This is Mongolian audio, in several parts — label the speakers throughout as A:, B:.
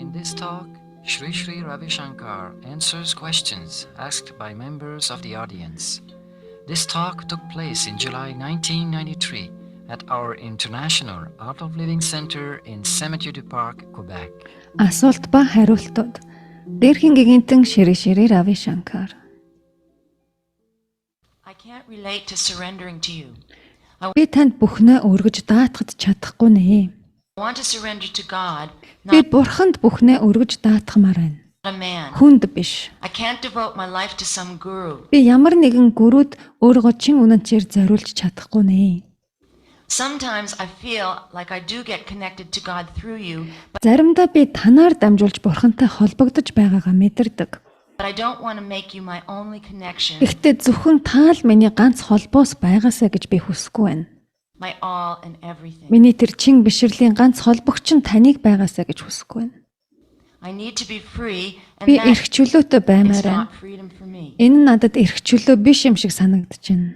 A: In this talk, Sri Sri Ravi Shankar answers questions asked by members of the audience. This talk took place in July 1993 at our International Art of Living Center in Cemetery Park, Quebec.
B: Асуулт ба хариултууд. Дээрхийн гигинтэн Шири Рави Шанкар.
C: I can't relate to surrendering to you.
B: Би танд бүхнээ өргөж даатгах чадахгүй нэ.
C: I want to surrender to God,
B: Би
C: not
B: бурханд бүхнээ өргөж даатгамаар байна.
C: a man.
B: Хүнд биш.
C: I can't devote my life to some guru.
B: Би ямар нэгэн гүрүүд өөрийгөө чин үнэнчээр зориулж чадахгүй нэ.
C: Sometimes I feel like I do get connected to God through you,
B: Заримдаа би танаар дамжуулж бурхантай холбогдож байгаагаа мэдэрдэг.
C: but I don't want to make you my only connection,
B: Гэхдээ зөвхөн таал миний ганц холбоос байгаасаа гэж би хүсэхгүй байна.
C: my all and everything.
B: Миний тэр чин бишрлийн ганц холбогч нь таныг байгаасаа гэж хүсэхгүй байна.
C: I need to be free, and
B: Би
C: that
B: эрх чөлөөтэй
C: is
B: баймаар байна.
C: not freedom for me.
B: Энэ нь надад эрх чөлөө биш юм шиг санагдаж байна.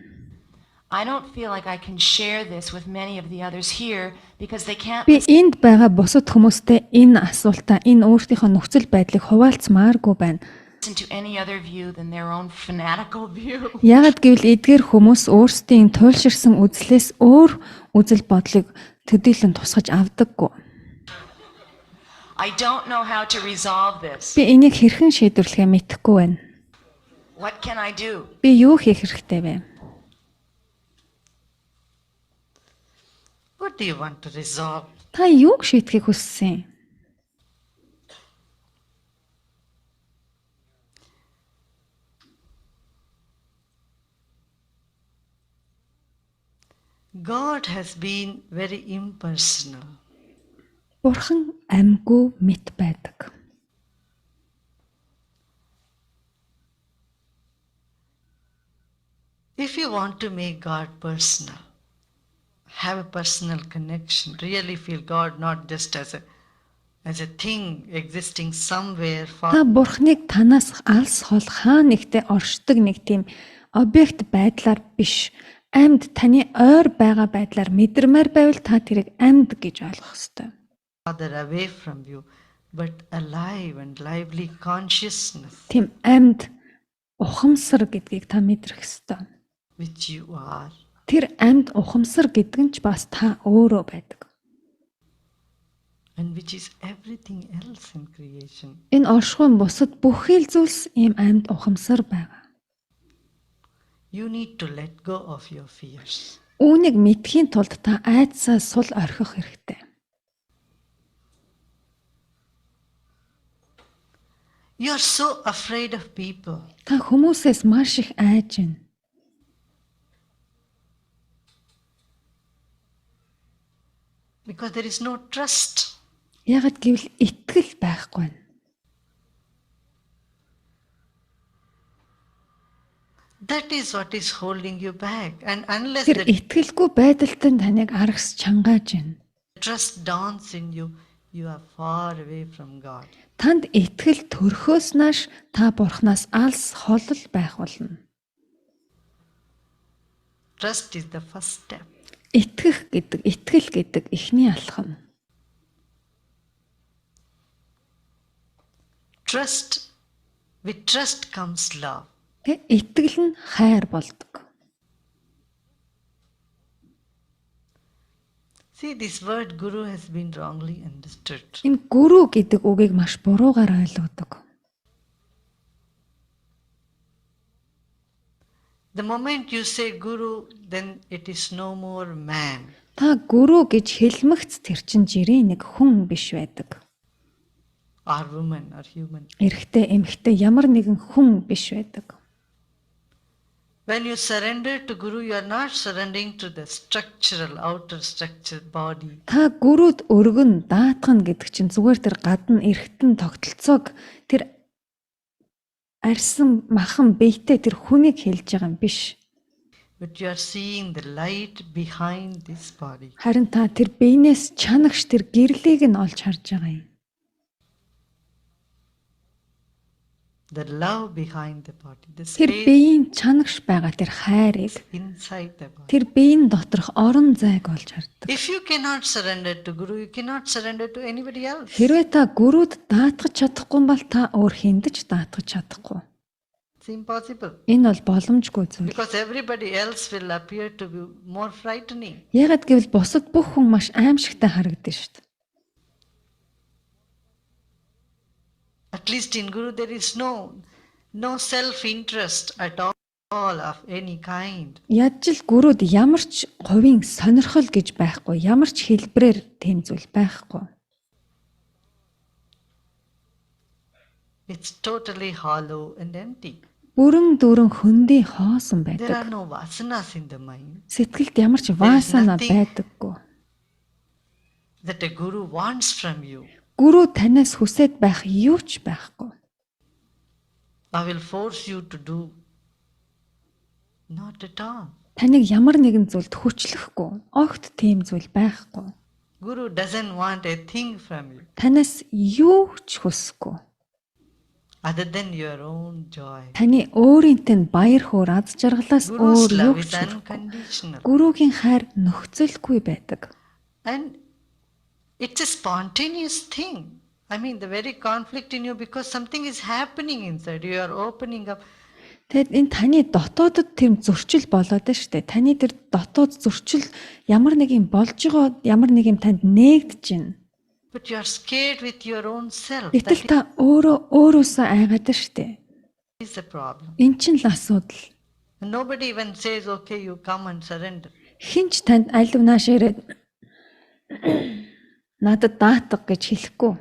C: I don't feel like I can share this with many of the others here because they can't
B: Би энд байгаа бусад хүмүүстэй энэ асуултаа, энэ өөртөөхөө нөхцөл байдлыг хуваалцмааргүй байна.
C: listen to any other view than their own fanatical view.
B: Яагад гэвэл эдгээр хүмүүс өөрсдийн туйлширсан үзлээс өөр үзэл бодлыг төдийлөн тусгаж авдаггүй.
C: I don't know how to resolve this.
B: Би энийг хэрхэн шийдвэрлэхээ мэдэхгүй байна.
C: What can I do?
B: Би юу хийх хэрэгтэй вэ?
D: What do you want to resolve?
B: Та юуг шийдэхийг хүссэн?
D: God has been very impersonal.
B: Бурхан амьгүй мэт байдаг.
D: If you want to make God personal, have a personal connection, really feel God not just as a thing existing somewhere
B: Та
D: far.
B: бурхныг танаас алс хол хаа нэгтээ оршдог нэг тийм объект байдлаар биш, амьд таны ойр байгаа байдлаар мэдэрмээр байвал та тэрийг амьд гэж ойлгох ёстой.
D: Farther away from you, but alive and lively consciousness
B: Тийм амьд ухамсар гэдгийг та мэдрэх ёстой.
D: which you are.
B: Тэр амьд ухамсар гэдэг нь ч бас та өөрөө байдаг.
D: And which is everything else in creation.
B: Энэ оршихуйн бусад бүхий л зүйлс ийм амьд ухамсар байгаа.
D: You need to let go of your fears.
B: Үүнийг мэдхийн тулд та айдсаа сул орхих хэрэгтэй.
D: You are so afraid of people.
B: Та хүмүүсээс маш их айж байна.
D: Because there is no trust.
B: Ягд гэвэл итгэл байхгүй байна.
D: That is what is holding you back. And unless
B: Тэр
D: the
B: итгэлгүй байдалтай таныг аргас чангааж байна.
D: trust dawns in you, you are far away from God.
B: Танд итгэл төрхөөс нааш та бурхнаас алс холол байх болно.
D: Trust is the first step.
B: Итгэх гэдэг, итгэл гэдэг эхний алхам.
D: With trust comes love.
B: Тэ итгэл нь хайр болдог.
D: See, this word guru has been wrongly understood.
B: Энэ гүрүү гэдэг үгийг маш буруугаар ойлгодог.
D: The moment you say guru, then it is no more man.
B: Та гүрүү гэж хэлмэгц тэр чин жирийн нэг хүн биш байдаг.
D: Or woman or human.
B: Эрэгтэй, эмэгтэй ямар нэгэн хүн биш байдаг.
D: When you surrender to guru, you are not surrendering to the structural, outer structure body.
B: Та гүрүүд өргөн даатгана гэдэг чинь зүгээр тэр гадна эргэтэн тогтолцоог тэр арьсан махан биетэй тэр хүнийг хэлж байгаа юм биш.
D: But you are seeing the light behind this body.
B: Харин та тэр биенээс чанагш тэр гэрлийг нь олж харж байгаа юм.
D: the love behind the body, the
B: Тэр
D: space
B: биеийн чанагш байгаа тэр хайрыг
D: inside the body.
B: тэр биеийн доторх орон зайг олж хардаг.
D: If you cannot surrender to Guru, you cannot surrender to anybody else.
B: Хэрвээ та гүрүүд даатгаж чадахгүй бол та өөр хүндэж даатгаж чадахгүй.
D: It's impossible.
B: Энэ бол боломжгүй зүйл.
D: Because everybody else will appear to be more frightening.
B: Ягаад гэвэл бусад бүх хүн маш аимшигтай харагдана шүү дээ.
D: At least in Guru there is no self-interest at all of any kind.
B: Яаж л гүрүүд ямар ч говийн сонирхол гэж байхгүй, ямар ч хэлбэрээр тийм зүйл байхгүй.
D: It's totally hollow and empty.
B: Бүрэн дүүрэн хөндөй хоосон
D: There are
B: байдаг.
D: no vasanas in the mind
B: Сэтгэлд ямар ч васана байдаггүй.
D: that a Guru wants from you.
B: Гүрүү танаас хүсээд байх юу ч байхгүй.
D: I will force you to do. Not at all.
B: Таныг ямар нэгэн зүйлд хүчлэхгүй, огт тийм зүйл байхгүй.
D: Guru doesn't want a thing from you
B: Танаас юу ч хүсэхгүй.
D: other than your own joy.
B: Таны өөрийнтэй нь баяр хөөр аз жаргалаас
D: Guru's
B: өөр юу
D: love
B: ч
D: is
B: хүсэхгүй.
D: unconditional.
B: Гүрүүгийн хайр нөхцөлгүй байдаг.
D: And it's a spontaneous thing. I mean, the very conflict in you because something is happening inside. You are opening up.
B: Тэгэд энэ таны дотоодод тэр зөрчил болоод байна шүү дээ. Таны тэр дотоод зөрчил ямар нэг юм болж байгаа, ямар нэг юм танд нээгдэж байна.
D: But you are scared with your own self.
B: Гэтэл
D: That
B: та өөрөөсөө айгаад байна шүү дээ.
D: is the problem.
B: Эн чинь л асуудал.
D: And nobody even says, okay, you come and surrender.
B: Хинч танд аль нааш ирээд надад даатга гэж хэлэхгүй.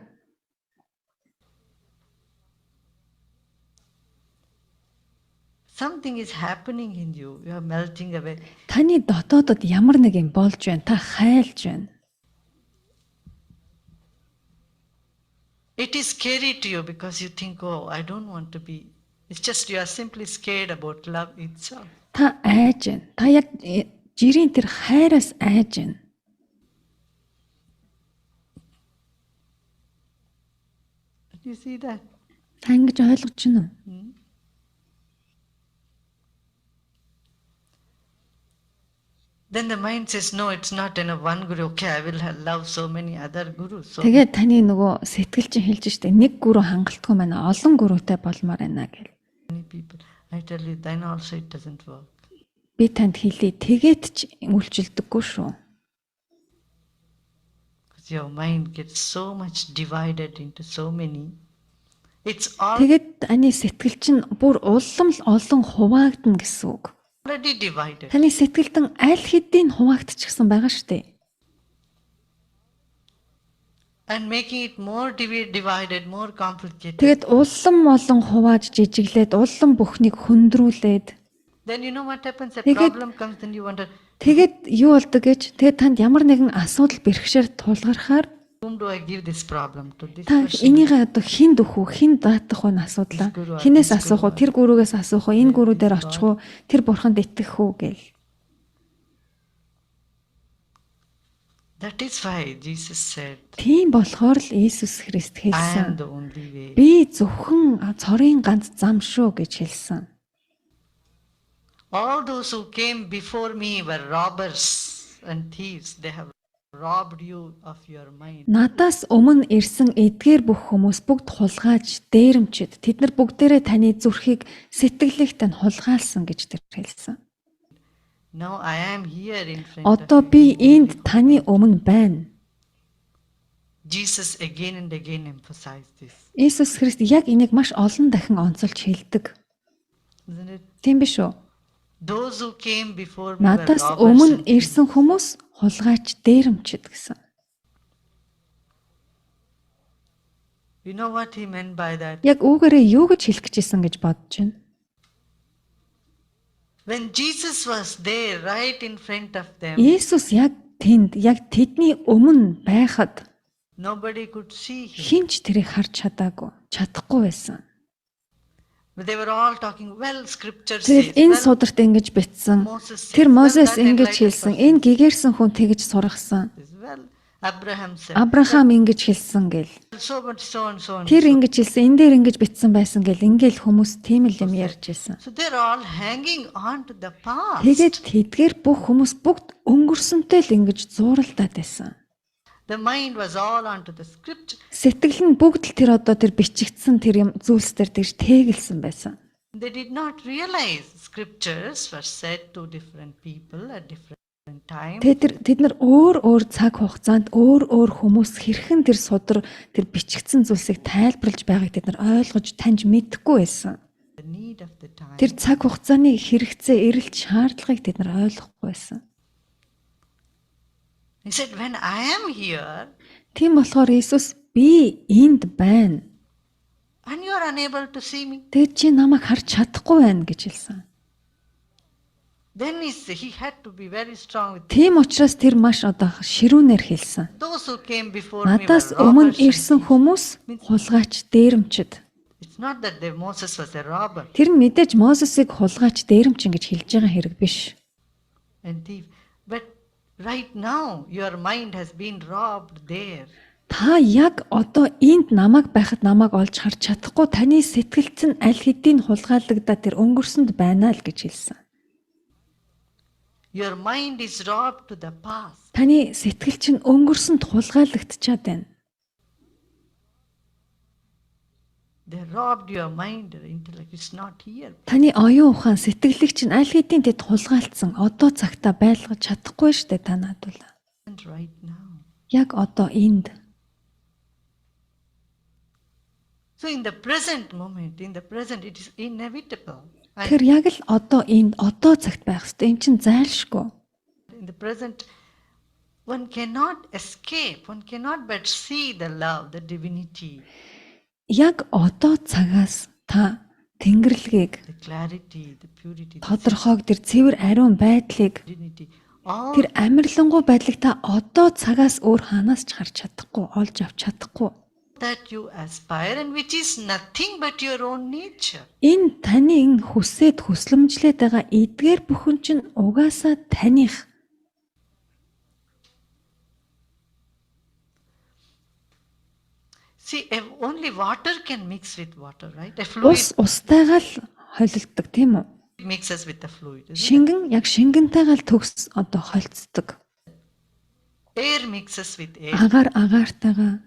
D: Something is happening in you. You are melting away.
B: Таны дотоодод ямар нэг юм болж байна. Та хайлж байна.
D: It is scary to you because you think, oh, I don't want to be. It's just you are simply scared about love itself.
B: Та айж байна. Та яг жирийн тэр хайраас айж байна.
D: Do you see that?
B: Та ингэж ойлгож байна уу?
D: Then the mind says, no, it's not enough. One Guru, okay, I will love so many other Gurus. So
B: Тэгээд таны нөгөө сэтгэл чинь хэлж штэ нэг гүрүү хангалтгүй байна. Олон гүрүүтэй болмоор байна гэл.
D: many people. I tell you, then also it doesn't work.
B: Би танд хэлье. Тэгээд ч үйлчилдэггүй шүү.
D: Because your mind gets so much divided into so many. It's
B: Тэгээд таны сэтгэл чинь бүр улам л олон хуваагдана гэсэн үг.
D: already divided.
B: Таны сэтгэлдэн аль хэдийн хуваагдчихсан байгаа штэ.
D: And making it more divided, more complicated.
B: Тэгээд улам хувааж жижиглээд улам бүхнийг хөндрүүлээд
D: Then you know what happens? A
B: Тэгээд-
D: problem comes, then you wonder,
B: тэгээд юу болдог гэж тэгээд танд ямар нэгэн асуудал бэрхшээр тулгархаар
D: whom do I give this problem to? This
B: та
D: person.
B: энийгээ одоо хэн дөхөх үү, хэн даатах вэ асуудлаа. Хинээс асуух уу, тэр гүрүүгээс асуух уу, энэ гүрүү дээр очих уу, тэр бурханд итгэх үү гэл.
D: That is why Jesus said,
B: Тийм болохоор л Иесус Христ
D: I am
B: хэлсэн.
D: the only way.
B: Би зөвхөн цорын ганц зам шүү гэж хэлсэн.
D: All those who came before me were robbers and thieves. They have robbed you of your mind.
B: Надаас өмнө ирсэн эдгээр бүх хүмүүс бүгд хулгайч, дээрэмчид. Тэд нар бүгдээрээ таны зүрхийг сэтгэлийг тань хулгайлсан гэж тэр хэлсэн.
D: Now I am here in front
B: Одоо
D: of
B: би
D: you.
B: энд таны өмнө байна.
D: Jesus again and again emphasized this.
B: Иесус Христ яг энийг маш олон дахин онцолж хэлдэг.
D: Isn't it?
B: Тийм биш үү?
D: Those who came before me were
B: Надаас
D: robbers
B: өмнө
D: and thieves.
B: ирсэн хүмүүс хулгайч, дээрэмчид гэсэн.
D: You know what he meant by that?
B: Яг үүгээрээ юу гэж хэлэх гэжсэн гэж бодож байна.
D: When Jesus was there right in front of them,
B: Иесус яг тэнд, яг тэдний өмнө байхад
D: nobody could see him.
B: хэн ч тэрийг харж чадахгүй байсан.
D: But they were all talking, well, scripture
B: Тэгэл
D: says,
B: энэ
D: well,
B: сударт ингэж битсэн.
D: Moses says,
B: Тэр
D: well,
B: Мозес
D: that
B: ингэж
D: enlightened
B: хэлсэн.
D: person
B: Энэ гэгэрсэн хүн тэгж сургасан.
D: says, well, Abraham said,
B: Авраам ингэж хэлсэн гэл.
D: so and so and so and
B: Тэр
D: so.
B: ингэж хэлсэн, энэ дээр ингэж бичсэн байсан гэл. Ингээл хүмүүс тийм л юм ярьж байсан.
D: So they're all hanging on to the past.
B: Тэгээд тэдгээр бүх хүмүүс бүгд өнгөрсөнтэй л ингэж зууралдаад байсан.
D: The mind was all onto the scripture.
B: Сэтгэл нь бүгд л тэр одоо тэр бичигдсэн тэр юм зүйлс дээр тэгж тэгэлсэн байсан.
D: They did not realize scriptures were said to different people at different times.
B: Тэд нар өөр цаг хугацаанд өөр хүмүүс хэрхэн тэр судар тэр бичигдсэн зүйлсийг тайлбарлаж байгааг тэд нар ойлгож таньж мэдэхгүй байсан.
D: The need of the time.
B: Тэр цаг хугацааны хэрэгцээ, эрэлт шаардлагыг тэд нар ойлгохгүй байсан.
D: He said, when I am here
B: Тийм болохоор Иесус би энд байна.
D: and you are unable to see me,
B: Тэгэд чи намайг харж чадахгүй байна гэж хэлсэн.
D: then he had to be very strong with
B: Тийм учраас тэр маш одоо ширүүнээр хэлсэн.
D: those who came before me.
B: Надаас
D: Were
B: өмнө
D: robbers and
B: ирсэн
D: thieves.
B: хүмүүс хулгайч, дээрэмчд.
D: It's not that Moses was a robber
B: Тэр нь мэдээж Мосесийг хулгайч, дээрэмч ингэж хэлж байгаа хэрэг биш.
D: and thief, but right now your mind has been robbed there.
B: Та яг одоо энд намайг байхад намайг олж харж чадахгүй, таны сэтгэлд нь аль хэдийн хулгайлагдаад тэр өнгөрсөнд байна л гэж хэлсэн.
D: Your mind is robbed to the past.
B: Таны сэтгэл чинь өнгөрсөнд хулгайлагдчихад байна.
D: They robbed your mind, your intellect. It's not here.
B: Таны оюун ухаан, сэтгэлийг чинь аль хэдийн тэд хулгайлцсан. Одоо цагтаа байлгаж чадахгүй штэ та надад.
D: And right now.
B: Яг одоо энд.
D: So in the present moment, in the present, it is inevitable. And
B: Тэр яг л одоо энд, одоо цагт байх ёстой. Энд чинь зайлшгүй.
D: in the present, one cannot escape. One cannot but see the love, the divinity,
B: Яг одоо цагаас та Тэнгэрлэгийг,
D: the clarity, the purity, the
B: тодорхойг, тэр цэвэр ариун байдлыг,
D: dignity. All
B: тэр амарлингуй байдлыг та одоо цагаас өөр ханаас ч харж чадахгүй, олж авч чадахгүй.
D: that you aspire and which is nothing but your own nature.
B: Энэ таны энэ хүсээд хүслэмжлээд байгаа эдгээр бүхэн чинь угаасаа таних.
D: See, if only water can mix with water, right? A fluid
B: Устайгаа л холилддог тийм үү?
D: mixes with the fluid. Isn't it?
B: Шингэн яг шингэнтэйгээ л төгс одоо холцдог.
D: Air mixes with air.
B: Агаартайгаа,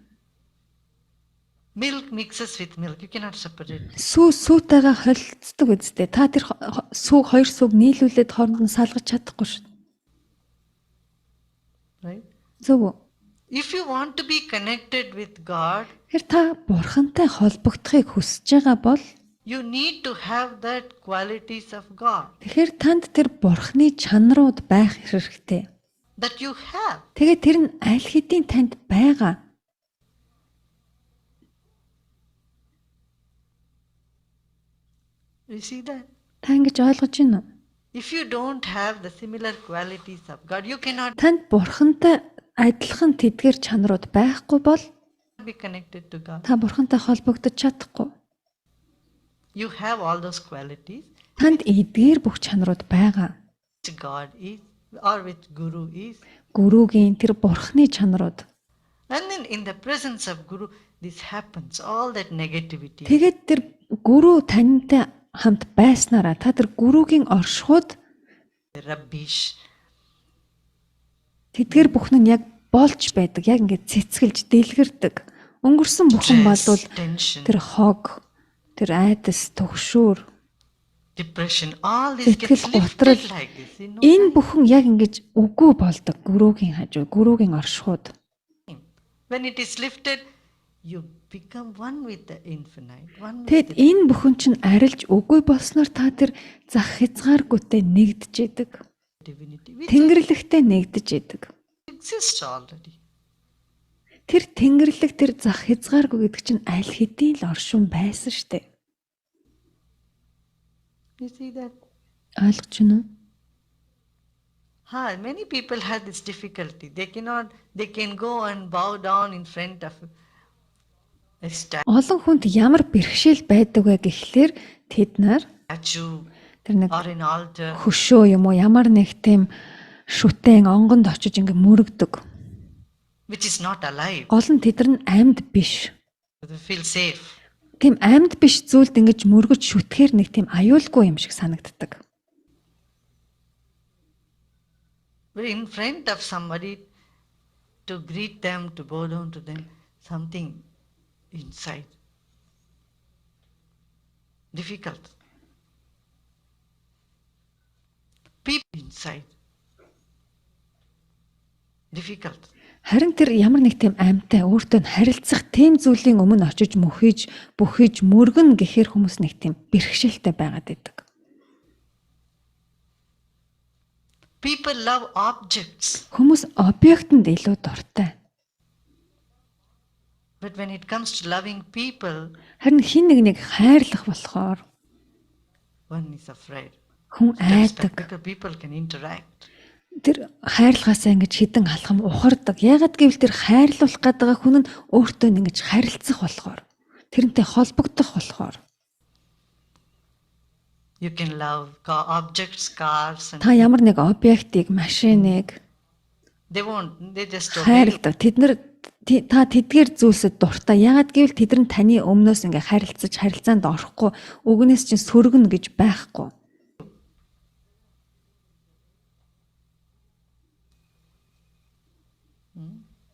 D: Milk mixes with milk. You cannot separate.
B: сүүтэйгээ холцдог үстэй. Та тэр хоёр сүг нийлүүлээд хооронд нь салгаж чадахгүй шүү.
D: Right?
B: Зөв үү?
D: If you want to be connected with God,
B: Тэр та бурхантай холбогдохыг хүсэж байгаа бол
D: you need to have that qualities of God
B: тэгэхээр танд тэр бурхны чанарууд байх хэрэгтэй.
D: that you have.
B: Тэгээд тэр нь аль хэдийн танд байгаа.
D: You see that?
B: Та ингэж ойлгож байна уу?
D: If you don't have the similar qualities of God, you cannot
B: Танд бурхантай адилхан тэдгээр чанарууд байхгүй бол
D: be connected to God.
B: та бурхантай холбогдож чадахгүй.
D: You have all those qualities.
B: Танд эдгээр бүх чанарууд байгаа.
D: Which God is or which Guru is.
B: Гүрүүгийн тэр бурхны чанарууд.
D: And then in the presence of Guru, this happens. All that negativity.
B: Тэгээд тэр гүрүү тантай хамт байснараа та тэр гүрүүгийн оршихуд
D: Rubbish.
B: тэдгээр бүхэн нь яг болж байдаг. Яг ингээд цэцгэлж дэлгэрдэг. Өнгөрсөн бүхэн болвол
D: Stress, tension,
B: тэр хог, тэр айдас, төгшүүр,
D: depression, all this
B: сэтгэл
D: gets lifted
B: готрол
D: like this. You know?
B: энэ бүхэн яг ингэж үгүй болдог. Гүрүүгийн хажуу, гүрүүгийн оршихуд.
D: When it is lifted, you become one with the infinite. One with
B: Тэгэд
D: the
B: энэ бүхэн чинь арилж үгүй болсноор та тэр зах хязгааргүйтэй нэгдэж идэг.
D: divinity which
B: Тэнгэрлэгтэй нэгдэж идэг.
D: exists already.
B: Тэр тэнгэрлэг, тэр зах хязгааргүй гэдэг чинь аль хэдийн л оршин байсан штэ.
D: You see that?
B: Ойлгож байна уу?
D: Many people have this difficulty. They can go and bow down in front of a
B: Олон хүнд ямар бэрхшээл байдаг вэ гэхлээр тэд нар
D: statue
B: тэр нэг
D: or an altar.
B: хөшөө юм уу ямар нэг тийм шүтэн онгонд очиж ингээ мөрөгдөг.
D: which is not alive.
B: Гол нь тэдэр нь амьд биш.
D: They feel safe.
B: Тийм амьд биш зүйлд ингэж мөргөж шүтгэхэр нэг тийм аюулгүй юм шиг санагддаг.
D: But in front of somebody, to greet them, to bow down to them, something inside. Difficult. People inside. Difficult.
B: Харин тэр ямар нэг тийм амьтай өөртөө нь харилцах тийм зүйлийн өмнө очиж мөхөж, бүхэж, мөргөн гэхээр хүмүүс нэг тийм бэрхшээлтэй байгаад байдаг.
D: People love objects.
B: Хүмүүс объектэнд илүү дуртай.
D: But when it comes to loving people,
B: Харин хин нэг хайрлах болохоор
D: one is afraid.
B: хүн айдаг.
D: Because people can interact.
B: Тэр хайрлахаасаа ингэж хідэн алхам ухардаг. Ягаад гэвэл тэр хайрлуулах гэдэг хүн нь өөртөө ингэж харилцах болохоор, тэрнтэй холбогдох болохоор.
D: You can love objects, cars, and
B: Та ямар нэг объектыг, машиныг
D: they won't. They just obey.
B: хайрладаг. Та тэдгээр зүйлсэд дуртай. Ягаад гэвэл тэд нь таны өмнөөс ингээ харилцаж, харилцаанд орохгүй, өгнөөс чинь сөргөнө гэж байхгүй.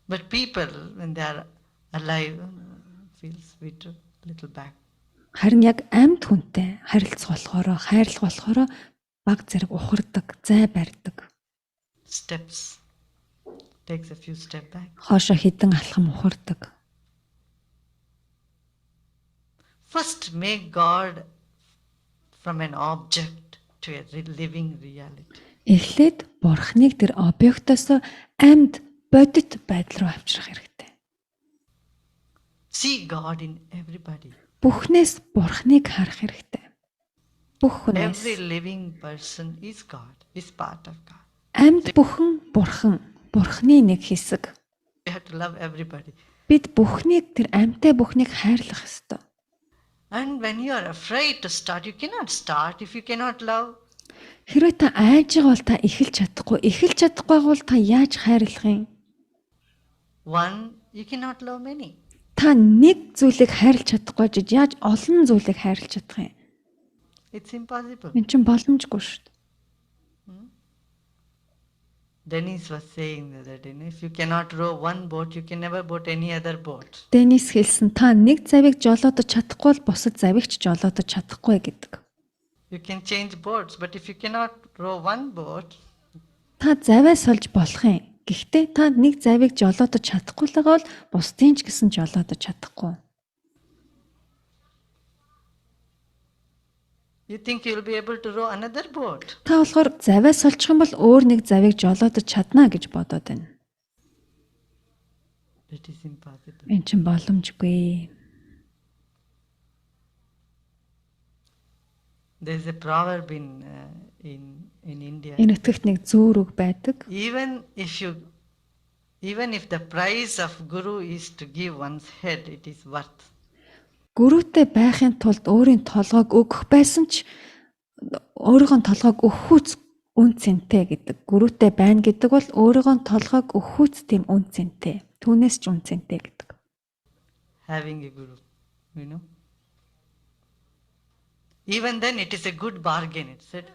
D: But people, when they are alive, feel sweet a little back.
B: Харин яг амьд хүнтэй харилцах болохоор, хайрлах болохоор баг зэрэг ухардаг, зай барьдаг.
D: Steps. Takes a few steps back.
B: Хоошо хідэн алхам ухардаг.
D: First, make God from an object to a living reality.
B: Эхлээд бурхныг тэр объектоос амьд бодит байдал руу авчрах хэрэгтэй.
D: See God in everybody.
B: Бүхнээс бурхныг харах хэрэгтэй. Бүх хүнээс.
D: Every living person is God, is part of God.
B: Амьд бүхэн бурхан, бурхны нэг хэсэг.
D: We have to love everybody.
B: Бид бүхнийг тэр амьтай бүхнийг хайрлах ёстой.
D: And when you are afraid to start, you cannot start if you cannot love.
B: Хэрвээ та айж байгаа бол та эхэлж чадахгүй бол та яаж хайрлах юм?
D: One, you cannot love many.
B: Та нэг зүйлийг хайрлж чадахгүй жиж яаж олон зүйлийг хайрлж чадах юм?
D: It's impossible.
B: Энэ чинь боломжгүй шүү дээ.
D: Dennis was saying the other day, if you cannot row one boat, you can never boat any other boat.
B: Денис хэлсэн та нэг завийг жолоодож чадахгүй бол бусад завийг ч жолоодож чадахгүй гэдэг.
D: You can change boats, but if you cannot row one boat,
B: Та заваа сольж болох юм. Гэхдээ та нэг завийг жолоодож чадахгүй л байгаа бол бусдын ч гэсэн жолоодож чадахгүй.
D: you think you'll be able to row another boat.
B: Та болохоор заваа сольчих юм бол өөр нэг завийг жолоодож чадна гэж бодоод байна.
D: That is impossible.
B: Энэ чинь боломжгүй.
D: There's a proverb in India.
B: Энэ өтгөхт нэг зөөр үг байдаг.
D: Even if the price of guru is to give one's head, it is worth.
B: Гүрүүтэй байхын тулд өөрийн толгойг өгөх байсан ч өөрийнхөө толгойг өгөхүүц үн цэнтэй гэдэг. Гүрүүтэй байна гэдэг бол өөрийнхөө толгойг өгөхүүц тийм үн цэнтэй. Түүнээс ч үн цэнтэй гэдэг.
D: Having a guru, you know. Even then it is a good bargain, it said.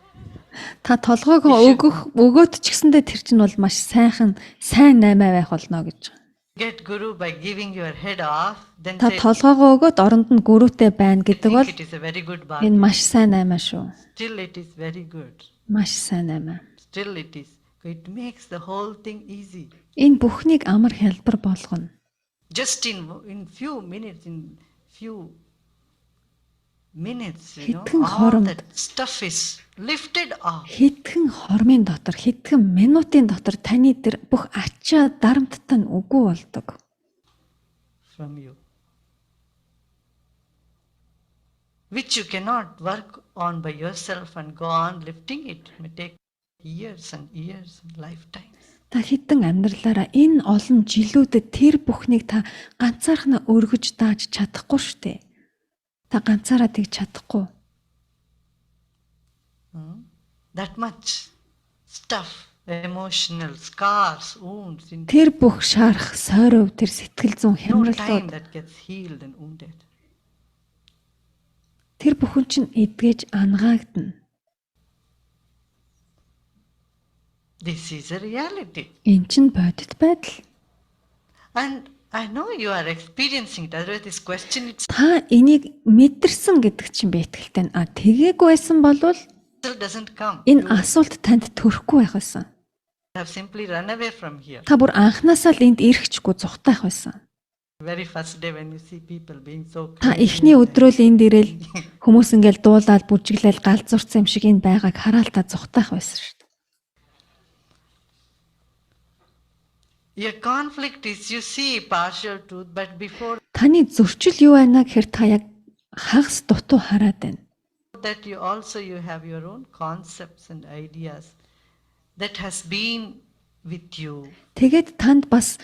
B: Та толгойгоо өгөөд ч гэсэндээ тэр чинь бол маш сайн 8 байх болно гэж.
D: Get guru by giving your head off, then
B: Та
D: say,
B: толгойгоо өгөөд оронд нь гүрүүтэй байна
D: I
B: гэдэг бол
D: think it is a very good
B: энэ
D: bargain.
B: маш сайн 8 шүү.
D: Still it is very good.
B: Маш сайн 8.
D: Still it is. It makes the whole thing easy.
B: Энэ бүхнийг амар хялбар болгоно.
D: Just in few minutes, you know,
B: Хэдхэн
D: all
B: хоромд.
D: that stuff is lifted off.
B: Хэдхэн хормын дотор, хэдхэн минутын дотор таны тэр бүх ачаа дарамттай нь үгүй болдог.
D: From you, which you cannot work on by yourself and go on lifting it. It may take years and years and lifetimes.
B: Та хэдэн амьдралаараа энэ олон жилүүдэд тэр бүхнийг та ганцаархнаа өргөж дааж чадахгүй шүү дээ. Та ганцаараа тэгж чадахгүй.
D: That much stuff emotional scars, wounds. In
B: Тэр бүх шарах, сойров, тэр сэтгэл зүйн
D: no time
B: хямралууд
D: that gets healed and wounded.
B: тэр бүхэн чинь эдгэж ангаагдана.
D: This is a reality.
B: Эн чинь бодит байдал.
D: And I know you are experiencing it. Otherwise this question it
B: Та энийг мэдэрсэн гэдэг чинь би итгэлтэй. Тэгээгүй байсан болвол
D: still doesn't come.
B: энэ
D: You
B: асуулт танд төрөхгүй байх байсан.
D: have simply run away from here.
B: Та бүр анханасаа л энд ирэхчгүй зүхтаах байсан.
D: Very first day when you see people being so
B: Та
D: crazy
B: эхний
D: and
B: өдрөө л энд ирээл хүмүүс ингээл дуулаад бүжиглээл галзуурсан юм шиг энэ байгааг хараад та зүхтаах байсан шүү дээ.
D: your conflict is you see partial truth, but before
B: Таны зөрчил юу байна гэхээр та яг хагас дутуу хараад байна.
D: that you have your own concepts and ideas that has been with you.
B: Тэгээд танд бас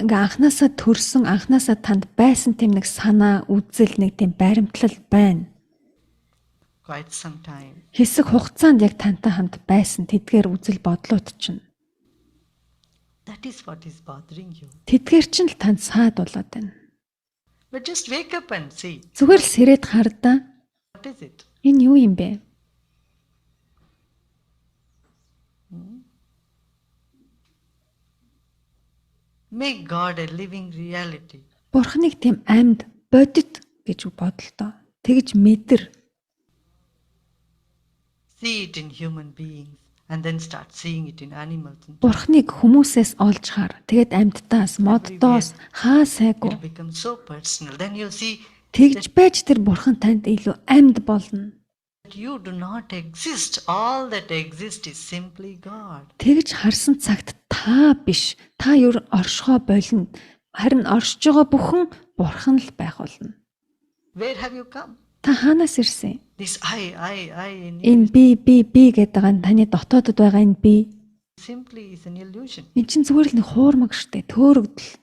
B: ингээ анханасаа төрсөн, анханасаа танд байсан тийм нэг санаа, үзэл, нэг тийм баримтлал байна.
D: Quite some time.
B: Хэсэг хугацаанд яг тантай хамт байсан тэдгээр үзэл бодлууд чинь.
D: That is what is bothering you.
B: Тэдгээр чинь л танд саад болоод байна.
D: But just wake up and see.
B: Зүгээр л сэрээд хардаа.
D: What is it?
B: Энэ юу юм бэ?
D: Make God a living reality.
B: Бурхныг тийм амьд, бодит гэж бодлоо. Тэгж мэдэр.
D: See it in human beings and then start seeing it in animals.
B: Бурхныг хүмүүсээс олж хар. Тэгээд амьдтаас, моддоос хаа сайгүй.
D: It becomes so personal. Then you see
B: Тэгж байж тэр бурхан танд илүү амьд болно.
D: that you do not exist. All that exists is simply God.
B: Тэгж харсан цагт та биш. Та юу оршихоо болно. Харин оршиж байгаа бүхэн бурхан л байх болно.
D: Where have you come?
B: Та хаанаас ирсэн?
D: This I in you
B: Энэ би гэдэг байгаа нь таны дотоодод байгаа энэ би.
D: simply is an illusion.
B: Энд чинь зүгээр л нэг хуурмаг штэ, төөрөгдөл.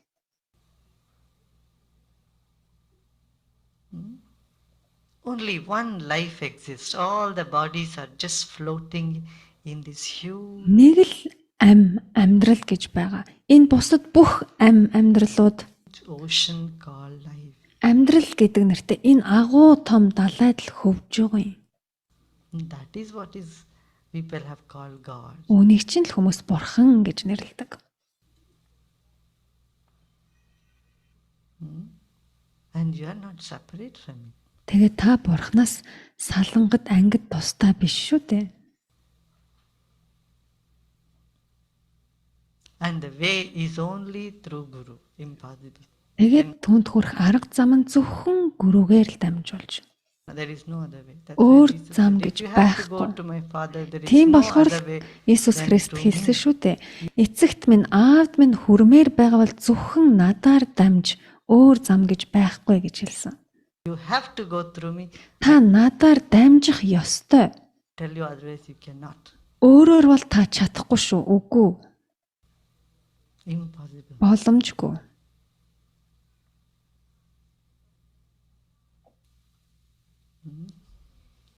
D: Only one life exists. All the bodies are just floating in this huge
B: Нэг л амьдрал гэж байгаа. Энэ бусад бүх амьдралууд
D: ocean called life.
B: амьдрал гэдэг нэртэй энэ агуу том далайд л хөвж байгаа юм.
D: And that is what is people have called God.
B: Үүнийг чинь л хүмүүс бурхан гэж нэрлэдэг.
D: And you are not separate from it.
B: Тэгээд та бурхнаас салангад ангид тустай биш шүү дээ.
D: And the way is only through Guru. Impossible.
B: Тэгээд түнд хүрэх арга зам нь зөвхөн гүрүүгээр л дамжуулж.
D: There is no other way. That's
B: Өөр
D: why Jesus
B: зам
D: said,
B: гэж
D: if you have to go
B: байхгүй.
D: to my Father, there is
B: Тийм
D: no
B: болохоор
D: other way
B: Иесус
D: than
B: Христ
D: through
B: хэлсэн
D: him.
B: шүү дээ. Эцэгт минь аавд минь хүрмээр байгаа бол зөвхөн надаар дамж өөр зам гэж байхгүй гэж хэлсэн.
D: You have to go through me.
B: Та надаар дамжих ёстой.
D: Tell you otherwise you cannot.
B: Өөрөөр бол та чадахгүй шүү. Үгүй.
D: Impossible.
B: Боломжгүй.